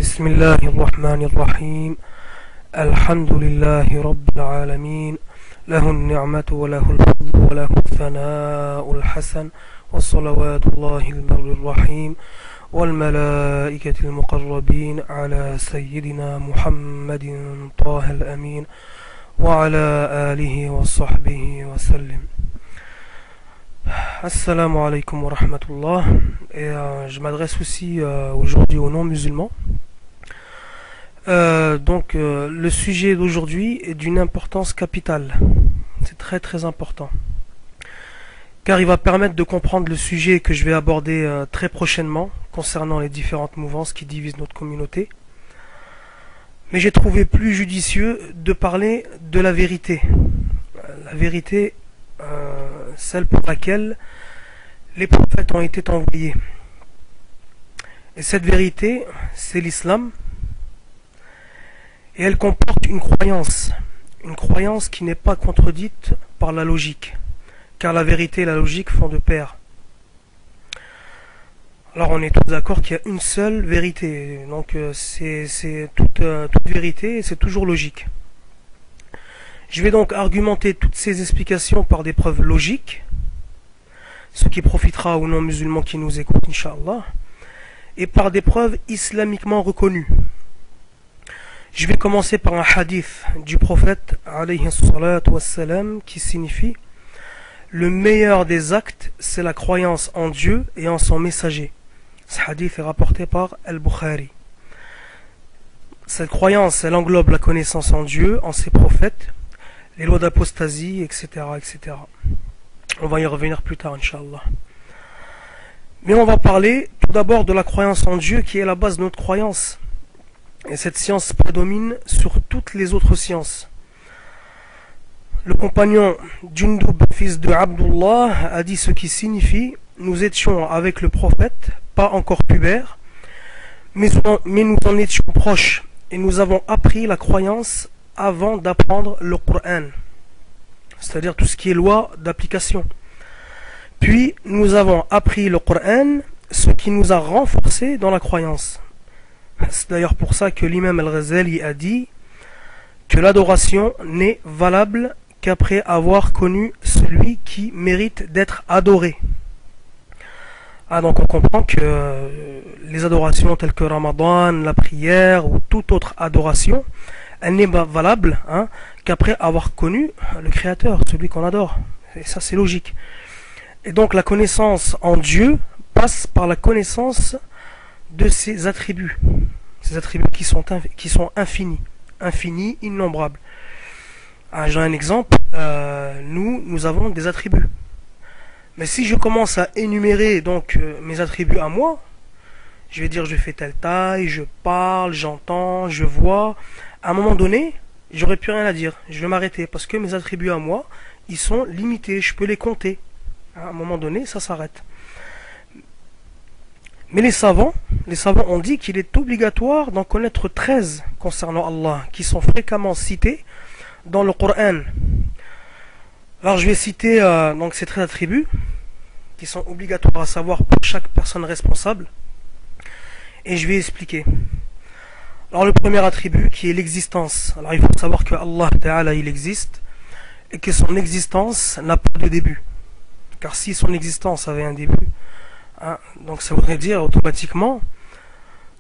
بسم الله الرحمن الرحيم الحمد لله رب العالمين له النعمة وله الفضل وله الثناء الحسن وصلوات الله البر الرحيم والملائكة المقربين على سيدنا محمد طه الأمين وعلى آله وصحبه وسلم. Assalamu alaikum wa rahmatullah. Et je m'adresse aussi aujourd'hui aux non-musulmans. Le sujet d'aujourd'hui est d'une importance capitale. C'est très très important. Car il va permettre de comprendre le sujet que je vais aborder très prochainement concernant les différentes mouvances qui divisent notre communauté. Mais j'ai trouvé plus judicieux de parler de la vérité. La vérité, celle pour laquelle les prophètes ont été envoyés. Et cette vérité, c'est l'islam. Et elle comporte une croyance qui n'est pas contredite par la logique, car la vérité et la logique font de pair. Alors on est tous d'accord qu'il y a une seule vérité, donc c'est toute vérité et c'est toujours logique. Je vais donc argumenter toutes ces explications par des preuves logiques, ce qui profitera aux non-musulmans qui nous écoutent, Inch'Allah, et par des preuves islamiquement reconnues. Je vais commencer par un hadith du prophète alayhi salatu wassalam, qui signifie: le meilleur des actes, c'est la croyance en Dieu et en son messager. Ce hadith est rapporté par Al-Bukhari. Cette croyance, elle englobe la connaissance en Dieu, en ses prophètes, les lois d'apostasie, etc., etc. On va y revenir plus tard, Inch'Allah. Mais on va parler tout d'abord de la croyance en Dieu, qui est la base de notre croyance. Et cette science prédomine sur toutes les autres sciences. Le compagnon Jundub, fils de Abdullah, a dit ce qui signifie: nous étions avec le prophète, pas encore pubères, mais nous en étions proches, et nous avons appris la croyance avant d'apprendre le Coran, c'est-à-dire tout ce qui est loi d'application. Puis nous avons appris le Coran, ce qui nous a renforcés dans la croyance. C'est d'ailleurs pour ça que l'imam Al-Ghazali a dit que l'adoration n'est valable qu'après avoir connu celui qui mérite d'être adoré. Donc on comprend que les adorations telles que Ramadan, la prière ou toute autre adoration, elle n'est pas valable qu'après avoir connu le Créateur, celui qu'on adore. Et ça, c'est logique. Et donc la connaissance en Dieu passe par la connaissance de ses attributs. Ces attributs qui sont infinis, innombrables. J'ai un exemple. Nous avons des attributs. Mais si je commence à énumérer donc mes attributs à moi, je vais dire je fais telle taille, je parle, j'entends, je vois. À un moment donné, j'aurais plus rien à dire. Je vais m'arrêter parce que mes attributs à moi, ils sont limités. Je peux les compter. À un moment donné, ça s'arrête. Mais les savants ont dit qu'il est obligatoire d'en connaître 13 concernant Allah, qui sont fréquemment cités dans le Coran. Alors je vais citer donc ces 13 attributs qui sont obligatoires à savoir pour chaque personne responsable. Et je vais expliquer. Alors le premier attribut qui est l'existence. Alors il faut savoir que Allah Ta'ala il existe et que son existence n'a pas de début. Car si son existence avait un début, donc ça voudrait dire automatiquement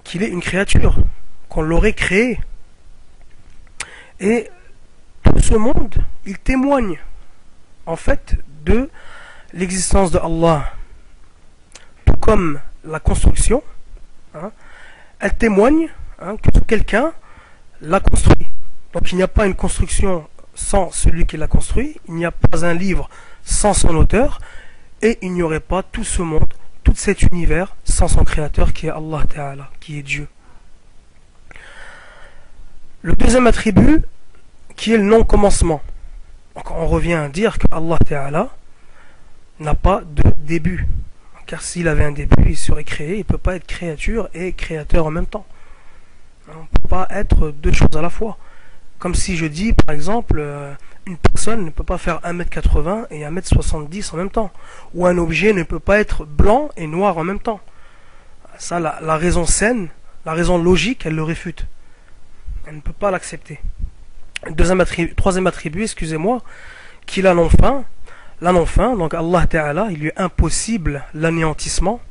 qu'il est une créature, qu'on l'aurait créé. Et tout ce monde, il témoigne en fait de l'existence de Allah. Tout comme la construction, elle témoigne que quelqu'un l'a construit. Donc il n'y a pas une construction sans celui qui l'a construit, il n'y a pas un livre sans son auteur, et il n'y aurait pas tout ce monde, tout cet univers sans son créateur qui est Allah Ta'ala, qui est Dieu. Le deuxième attribut qui est le non-commencement. Donc on revient à dire que Allah Ta'ala n'a pas de début. Car s'il avait un début, il serait créé, il ne peut pas être créature et créateur en même temps. On ne peut pas être deux choses à la fois. Comme si je dis, par exemple, une personne ne peut pas faire 1m80 et 1m70 en même temps. Ou un objet ne peut pas être blanc et noir en même temps. Ça, la raison saine, La raison logique, elle le réfute. Elle ne peut pas l'accepter. Troisième attribut, excusez-moi, qu'il a non-fin. La non-fin, donc Allah Ta'ala, il lui est impossible l'anéantissement.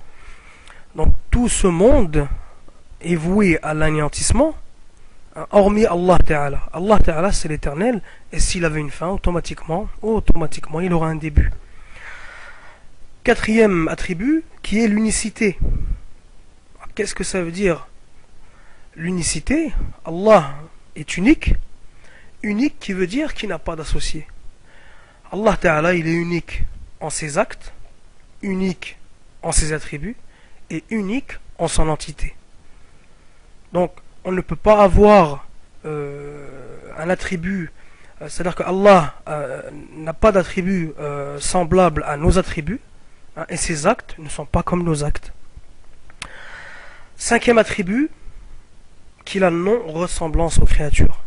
Donc tout ce monde est voué à l'anéantissement, hormis Allah Ta'ala. Allah Ta'ala, c'est l'éternel, et s'il avait une fin, automatiquement, il aura un début. Quatrième attribut, qui est l'unicité. Qu'est-ce que ça veut dire? L'unicité, Allah est unique. Unique qui veut dire qu'il n'a pas d'associé. Allah Ta'ala, il est unique en ses actes, unique en ses attributs, et unique en son entité. Donc, on ne peut pas avoir un attribut, c'est-à-dire que Allah n'a pas d'attribut semblable à nos attributs, hein, et ses actes ne sont pas comme nos actes. Cinquième attribut, qu'il a non-ressemblance aux créatures.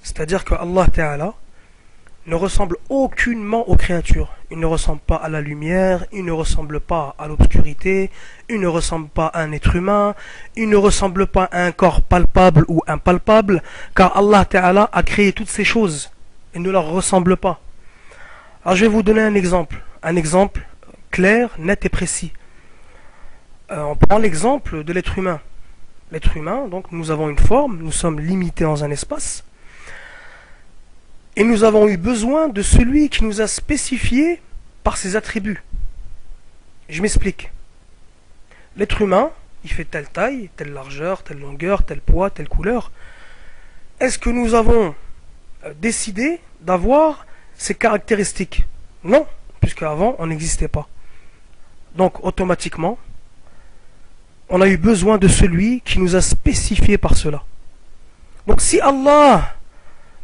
C'est-à-dire que Allah Ta'ala ne ressemble aucunement aux créatures. Il ne ressemble pas à la lumière, il ne ressemble pas à l'obscurité, il ne ressemble pas à un être humain, il ne ressemble pas à un corps palpable ou impalpable, car Allah Ta'ala a créé toutes ces choses et ne leur ressemble pas. Alors je vais vous donner un exemple clair, net et précis. On prend l'exemple de l'être humain. L'être humain, donc nous avons une forme, nous sommes limités dans un espace, et nous avons eu besoin de celui qui nous a spécifié par ses attributs. Je m'explique. L'être humain, il fait telle taille, telle largeur, telle longueur, tel poids, telle couleur. Est-ce que nous avons décidé d'avoir ces caractéristiques? Non, puisque avant on n'existait pas. Donc automatiquement, on a eu besoin de celui qui nous a spécifié par cela. Donc si Allah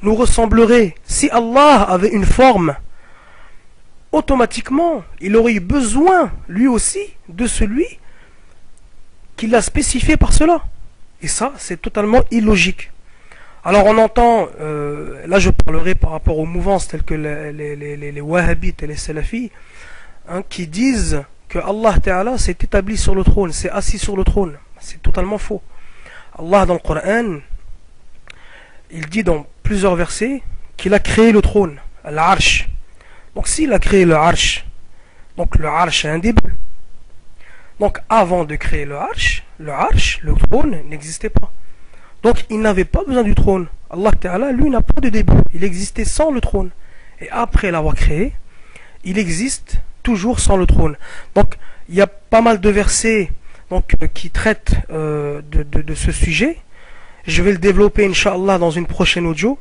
nous ressemblerait, si Allah avait une forme, automatiquement, il aurait eu besoin, lui aussi, de celui qui l'a spécifié par cela. Et ça, c'est totalement illogique. Alors on entend, là je parlerai par rapport aux mouvances telles que les wahhabites et les salafis, hein, qui disent que Allah Ta'ala s'est établi sur le trône, s'est assis sur le trône. C'est totalement faux. Allah dans le Coran, il dit dans plusieurs versets qu'il a créé le trône, l'arsh. Donc s'il a créé le arsh, donc le arsh a un début. Donc avant de créer le arsh, le trône n'existait pas. Donc il n'avait pas besoin du trône. Allah Ta'ala, lui, n'a pas de début. Il existait sans le trône. Et après l'avoir créé, il existe toujours sans le trône. Donc il y a pas mal de versets donc, qui traitent de ce sujet. Je vais le développer, Inch'Allah, dans une prochaine audio.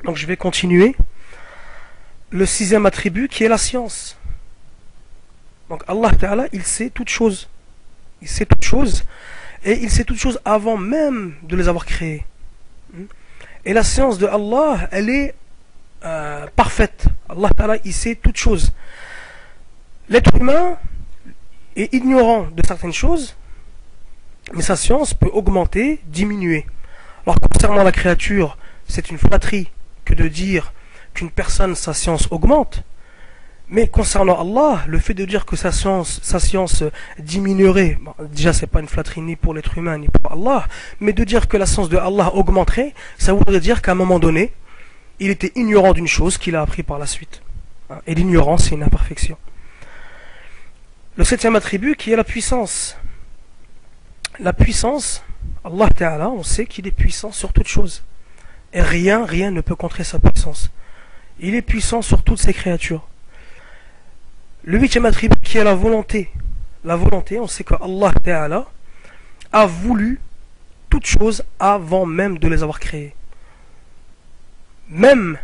Donc je vais continuer. Le sixième attribut qui est la science. Donc Allah Ta'ala, il sait toutes choses. Il sait toutes choses. Et il sait toutes choses avant même de les avoir créées. Et la science de Allah, elle est parfaite. Allah Ta'ala, il sait toutes choses. L'être humain est ignorant de certaines choses, mais sa science peut augmenter, diminuer. Alors concernant la créature, c'est une flatterie que de dire qu'une personne, sa science augmente. Mais concernant Allah, le fait de dire que sa science diminuerait, bon, déjà c'est pas une flatterie ni pour l'être humain ni pour Allah, mais de dire que la science de Allah augmenterait, ça voudrait dire qu'à un moment donné, il était ignorant d'une chose qu'il a appris par la suite. Et l'ignorance, c'est une imperfection. Le septième attribut qui est la puissance. La puissance, Allah Ta'ala, on sait qu'il est puissant sur toute chose. Et rien ne peut contrer sa puissance. Il est puissant sur toutes ses créatures. Le huitième attribut qui est la volonté. La volonté, on sait que Allah Ta'ala a voulu toutes choses avant même de les avoir créées. Même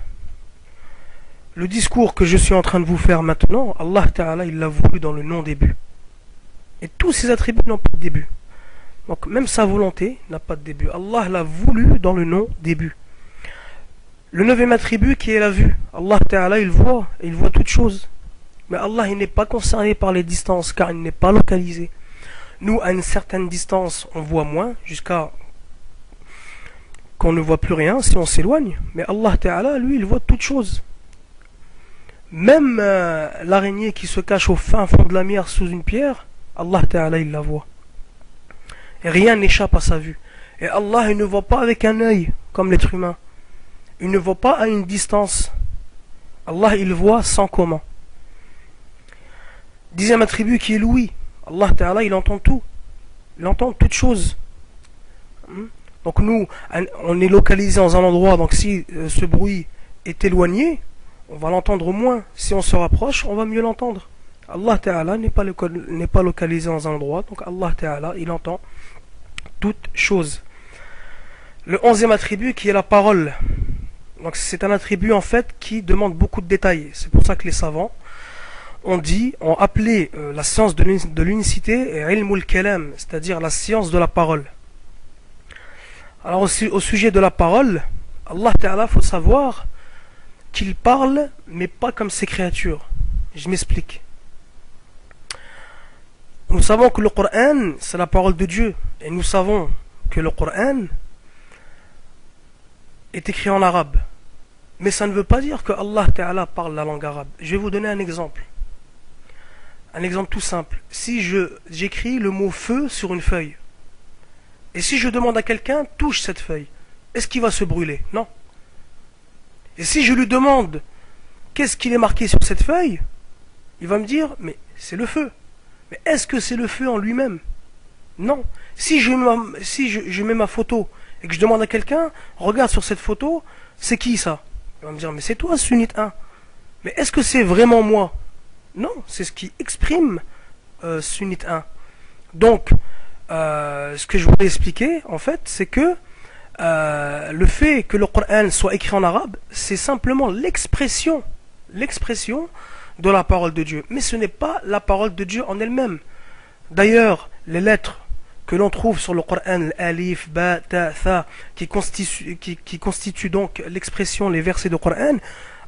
le discours que je suis en train de vous faire maintenant, Allah Ta'ala, il l'a voulu dans le non-début. Et tous ses attributs n'ont pas de début. Donc même sa volonté n'a pas de début. Allah l'a voulu dans le non-début. Le neuvième attribut qui est la vue. Allah Ta'ala, il voit toutes choses. Mais Allah, il n'est pas concerné par les distances, car il n'est pas localisé. Nous, à une certaine distance, on voit moins, jusqu'à qu'on ne voit plus rien si on s'éloigne. Mais Allah Ta'ala, lui, il voit toutes choses. Même l'araignée qui se cache au fin fond de la mer sous une pierre, Allah Ta'ala, il la voit. Et rien n'échappe à sa vue. Et Allah, il ne voit pas avec un œil, comme l'être humain. Il ne voit pas à une distance. Allah, il voit sans comment. Dixième attribut qui est l'ouïe. Allah Ta'ala, il entend tout. Il entend toutes choses. Donc nous, on est localisé dans un endroit, donc si ce bruit est éloigné, on va l'entendre moins. Si on se rapproche, on va mieux l'entendre. Allah Ta'ala n'est pas localisé dans un endroit, donc Allah Ta'ala, il entend toutes choses. Le 11e attribut qui est la parole. Donc c'est un attribut en fait qui demande beaucoup de détails. C'est pour ça que les savants ont appelé la science de l'unicité ilmul kalam, c'est-à-dire la science de la parole. Alors au sujet de la parole, Allah Ta'ala, faut savoir qu'il parle, mais pas comme ses créatures. Je m'explique. Nous savons que le Coran, c'est la parole de Dieu. Et nous savons que le Coran est écrit en arabe. Mais ça ne veut pas dire que Allah Ta'ala parle la langue arabe. Je vais vous donner un exemple. Un exemple tout simple. Si j'écris le mot feu sur une feuille, et si je demande à quelqu'un, touche cette feuille, est-ce qu'il va se brûler? Non. Et si je lui demande, qu'est-ce qu'il est marqué sur cette feuille? Il va me dire, mais c'est le feu. Mais est-ce que c'est le feu en lui-même? Non. Si je mets ma photo, et que je demande à quelqu'un, regarde sur cette photo, c'est qui ça? Il va me dire, mais c'est toi, Sunnite 1. Mais est-ce que c'est vraiment moi? Non, c'est ce qui exprime Sunnite 1. Donc, ce que je voulais expliquer, en fait, c'est que le fait que le Coran soit écrit en arabe, c'est simplement l'expression de la parole de Dieu. Mais ce n'est pas la parole de Dieu en elle-même. D'ailleurs, les lettres que l'on trouve sur le Coran, alif, ba, ta, tha, qui constituent donc l'expression, les versets du Coran,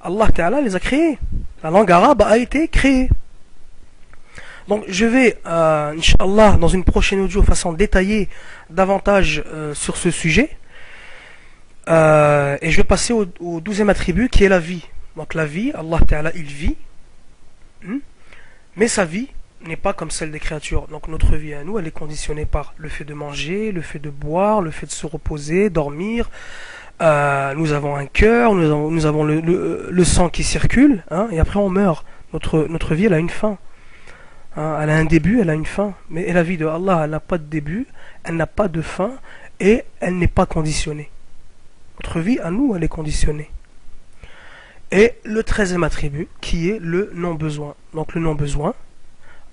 Allah Ta'ala les a créés. La langue arabe a été créée. Donc je vais, Inch'Allah, dans une prochaine audio, façon détailler davantage sur ce sujet. Et je vais passer au 12e attribut qui est la vie. Donc la vie, Allah Ta'ala, il vit. Mais sa vie n'est pas comme celle des créatures. Donc notre vie à nous, elle est conditionnée par le fait de manger, le fait de boire, le fait de se reposer, dormir. Nous avons un cœur, nous avons le sang qui circule, hein, et après on meurt. Notre vie, elle a une fin. Hein, elle a un début, elle a une fin. Mais la vie de Allah, elle n'a pas de début, elle n'a pas de fin, et elle n'est pas conditionnée. Notre vie à nous, elle est conditionnée. Et le 13e attribut, qui est le non-besoin. Donc le non-besoin,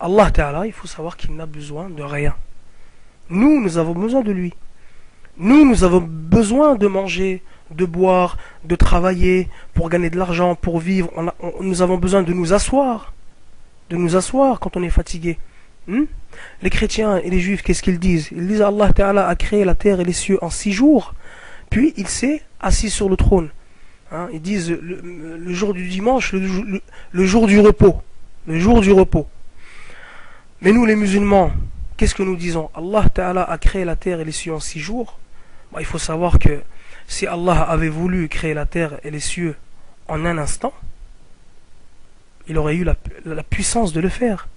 Allah Ta'ala, il faut savoir qu'il n'a besoin de rien. Nous avons besoin de lui. Nous avons besoin de manger, de boire, de travailler, pour gagner de l'argent, pour vivre. Nous avons besoin de nous asseoir. De nous asseoir quand on est fatigué. Les chrétiens et les juifs, qu'est-ce qu'ils disent? Ils disent Allah Ta'ala a créé la terre et les cieux en 6 jours, puis il s'est assis sur le trône. Hein, ils disent le jour du dimanche, le jour du repos. Le jour du repos. Mais nous les musulmans, qu'est-ce que nous disons? Allah Ta'ala a créé la terre et les cieux en 6 jours. Il faut savoir que si Allah avait voulu créer la terre et les cieux en un instant, il aurait eu la puissance de le faire.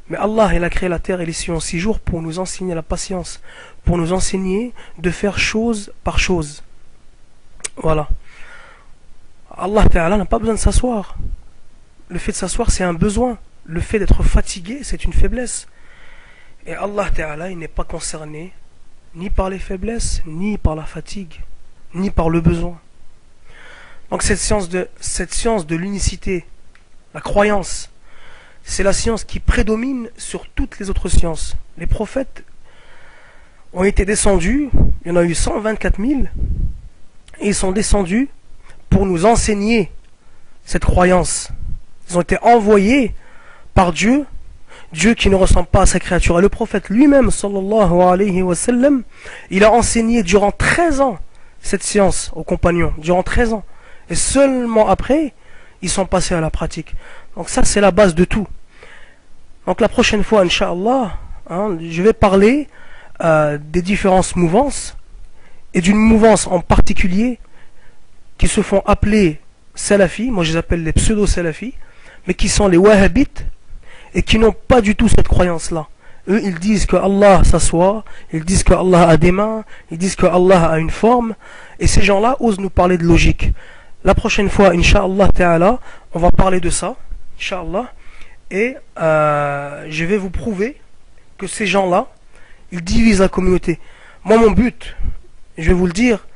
Mais Allah, il a créé la terre et les cieux en 6 jours pour nous enseigner la patience, pour nous enseigner de faire chose par chose. Voilà. Allah Ta'ala n'a pas besoin de s'asseoir. Le fait de s'asseoir, c'est un besoin. Le fait d'être fatigué, c'est une faiblesse. Et Allah Ta'ala, il n'est pas concerné ni par les faiblesses, ni par la fatigue, ni par le besoin. Donc cette science de l'unicité, la croyance, c'est la science qui prédomine sur toutes les autres sciences. Les prophètes ont été descendus, il y en a eu 124 000, et ils sont descendus pour nous enseigner cette croyance. Ils ont été envoyés par Dieu, Dieu qui ne ressemble pas à sa créature. Et le prophète lui-même, sallallahu alayhi wa sallam, il a enseigné durant 13 ans cette science aux compagnons, durant 13 ans. Et seulement après, ils sont passés à la pratique. Donc ça, c'est la base de tout. Donc la prochaine fois, Inch'Allah, je vais parler des différentes mouvances, et d'une mouvance en particulier, qui se font appeler salafis, moi je les appelle les pseudo-salafis, mais qui sont les wahhabites, et qui n'ont pas du tout cette croyance-là. Eux, ils disent que Allah s'assoit, ils disent que Allah a des mains, ils disent que Allah a une forme, et ces gens-là osent nous parler de logique. La prochaine fois, Inch'Allah Ta'ala, on va parler de ça, Inch'Allah, et je vais vous prouver que ces gens-là, ils divisent la communauté. Moi, mon but, je vais vous le dire,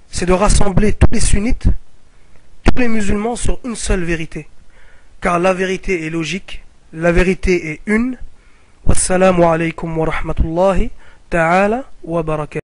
c'est de rassembler tous les sunnites, tous les musulmans sur une seule vérité. Car la vérité est logique, la vérité est une. Wassalamu alaykum wa rahmatullahi ta'ala wa barakatuh.